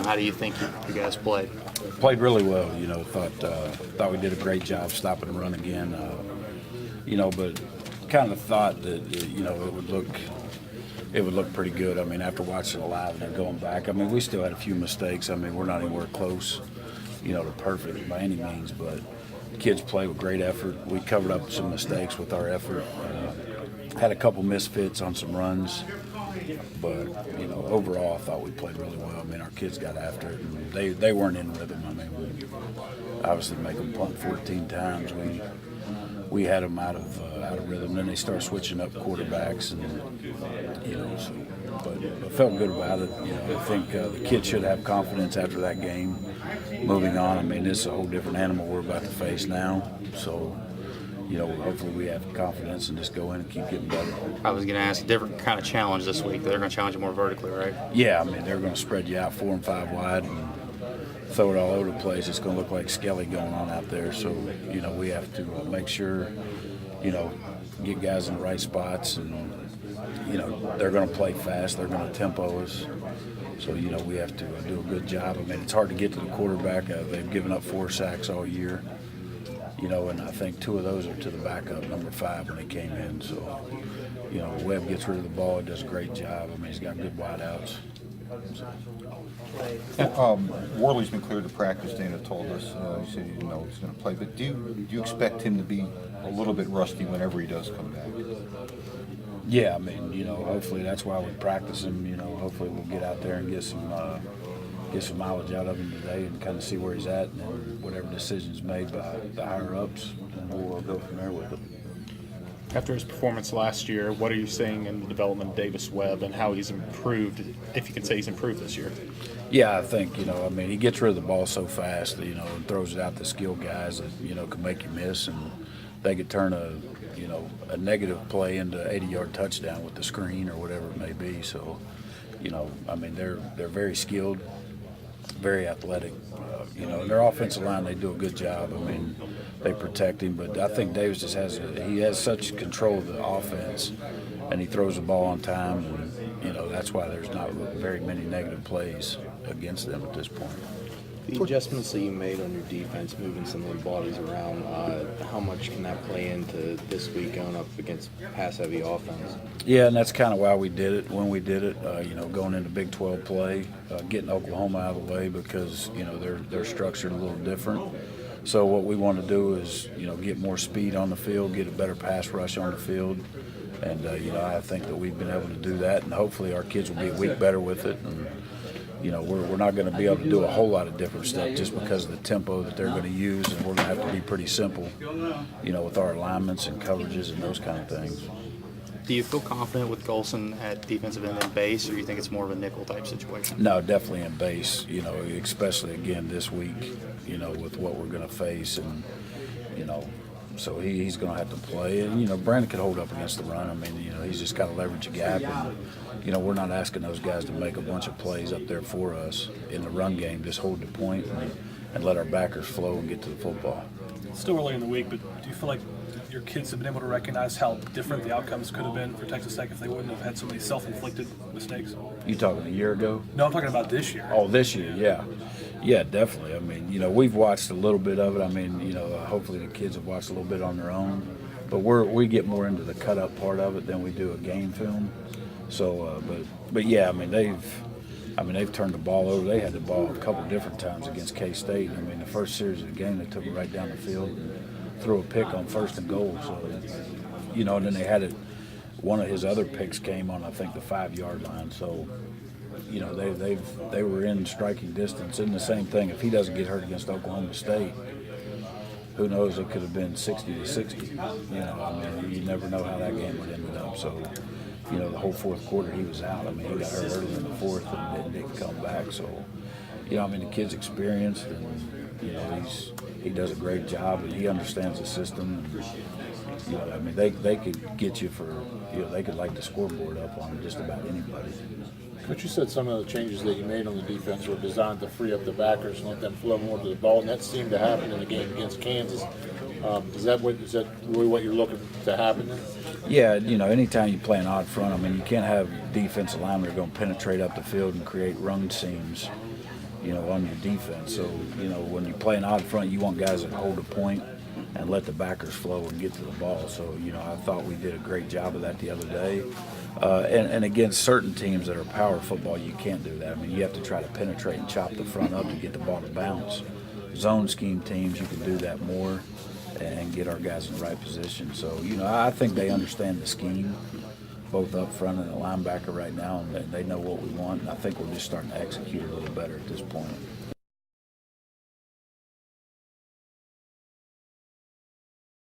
How do you think you guys played? Played really well. Thought we did a great job stopping the run again. But kind of thought that it would look pretty good. I mean, after watching it live and then going back, I mean, we still had a few mistakes. I mean, we're not anywhere close, to perfect by any means, but the kids played with great effort. We covered up some mistakes with our effort. Had a couple misfits on some runs, but overall, I thought we played really well. I mean, our kids got after it, and they weren't in rhythm. I mean, we obviously make them punt 14 times. We had them out of rhythm. Then they start switching up quarterbacks, and but I felt good about it. I think the kids should have confidence after that game. Moving on, I mean, this is a whole different animal we're about to face now. So, hopefully we have confidence and just go in and keep getting better. I was going to ask a different kind of challenge this week. They're going to challenge you more vertically, right? Yeah, I mean, they're going to spread you out 4 and 5 wide and throw it all over the place. It's going to look like Skelly going on out there. So, we have to make sure, get guys in the right spots, and, they're going to play fast. They're going to tempo us. So, we have to do a good job. I mean, it's hard to get to the quarterback. They've given up 4 sacks all year. And I think 2 of those are to the backup, number 5, when he came in. So, Webb gets rid of the ball. He does a great job. I mean, he's got good wideouts. Worley's been cleared to practice, Dana told us. He said he didn't know he was going to play. But do you expect him to be a little bit rusty whenever he does come back? Yeah, I mean, hopefully that's why we practice him. Hopefully we'll get out there and get some mileage out of him today and kind of see where he's at, and whatever decisions made by the higher-ups, and we'll go from there with it. After his performance last year, what are you seeing in the development of Davis Webb and how he's improved, if you can say he's improved this year? Yeah, I think, he gets rid of the ball so fast, and throws it out to skilled guys that, can make you miss, and they could turn a negative play into 80-yard touchdown with the screen or whatever it may be. So, they're very skilled, very athletic. And their offensive line, they do a good job. I mean, they protect him, but I think Davis just has such control of the offense, and he throws the ball on time, and that's why there's not very many negative plays against them at this point. The adjustments that you made on your defense, moving some of the bodies around, how much can that play into this week going up against pass-heavy offense? Yeah, and that's kind of why we did it when we did it. Going into Big 12 play, getting Oklahoma out of the way because they're structured a little different. So what we want to do is get more speed on the field, get a better pass rush on the field, and I think that we've been able to do that, and hopefully our kids will be a week better with it. And, we're not going to be able to do a whole lot of different stuff just because of the tempo that they're going to use, and we're going to have to be pretty simple, with our alignments and coverages and those kind of things. Do you feel confident with Golson at defensive end and base, or do you think it's more of a nickel type situation? No, definitely in base, especially again this week, with what we're going to face, and, so he's going to have to play. And, Brandon could hold up against the run. I mean, he's just got to leverage a gap. And, we're not asking those guys to make a bunch of plays up there for us in the run game. Just hold the point and let our backers flow and get to the football. It's still early in the week, but do you feel like your kids have been able to recognize how different the outcomes could have been for Texas Tech if they wouldn't have had so many self-inflicted mistakes? You talking a year ago? No, I'm talking about this year. Oh, this year, yeah. Yeah, definitely. I mean, we've watched a little bit of it. I mean, hopefully the kids have watched a little bit on their own. But we get more into the cut-up part of it than we do a game film. So, but yeah, I mean, they've turned the ball over. They had the ball a couple different times against K-State. I mean, the first series of the game, they took it right down the field and threw a pick on 1st and goal. So, and then they had it. One of his other picks came on, I think, the 5-yard line. So, they were in striking distance. And the same thing, if he doesn't get hurt against Oklahoma State, who knows, it could have been 60-60. I mean, you never know how that game would end up. So, the whole fourth quarter he was out. I mean, he got hurt early in the fourth and didn't come back. So, the kid's experienced, and, he does a great job, and he understands the system. And, they could get you for, they could light the scoreboard up on just about anybody. But you said some of the changes that you made on the defense were designed to free up the backers and let them flow more to the ball, and that seemed to happen in the game against Kansas. Is that really what you're looking to happen then? Yeah, anytime you play an odd front, I mean, you can't have defensive linemen that are going to penetrate up the field and create run seams, on your defense. So, when you play an odd front, you want guys that hold a point and let the backers flow and get to the ball. So, I thought we did a great job of that the other day. And against certain teams that are power football, you can't do that. I mean, you have to try to penetrate and chop the front up to get the ball to bounce. Zone scheme teams, you can do that more and get our guys in the right position. So, I think they understand the scheme, both up front and the linebacker right now, and they know what we want. And I think we're just starting to execute a little better at this point.